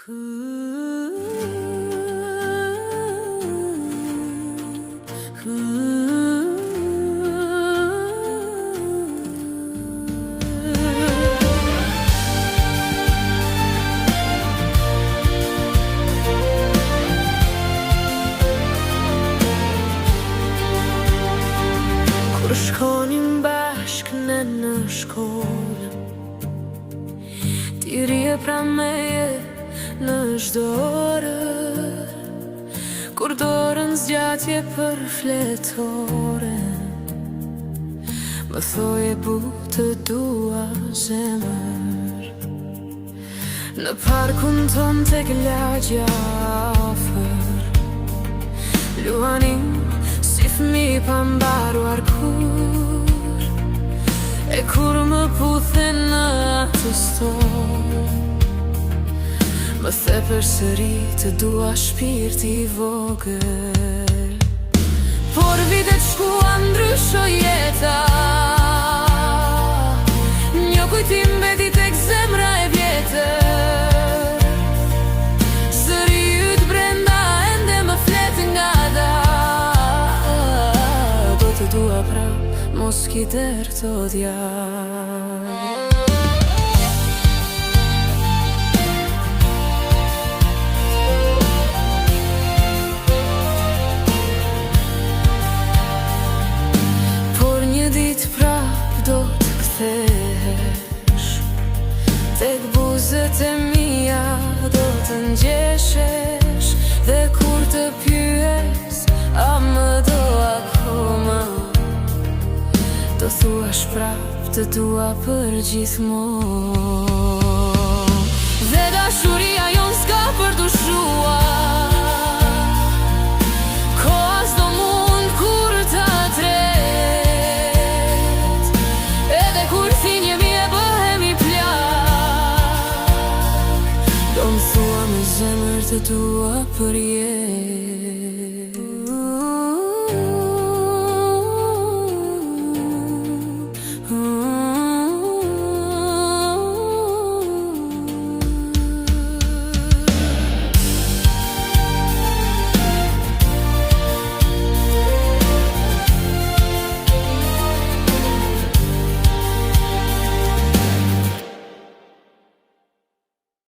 Kur shkonim bashkë në shkollë, ti rije pra meje në çdo orë. Kur dorën zgjatje për fletore, më thoje bu të dua zemër. Në parkun ton tek lagja afër, luanim si fëmijë pa mbaruar kur. E kur më puthe në atë stol, më the përsëri të dua shpirti vogël. Por vitet shkuan ndryshoi jeta, një kujtim mbeti tek zemra e vjetër. Zëri yt brenda ende më flet nga da. Do të dua prap, mos ki der të odjaj. Do të kthesh tek buzët e mia, do të ngjeshesh. Dhe kur të pyes a më do akoma, do thuash prap të dua për gjithmonë. Dhe dashuria jon s'ka për të shuar, koha s'do mund kur ta tret. Edhe kur thinjemi e bëhemi plak, do më thua me zemër të dua për jetë.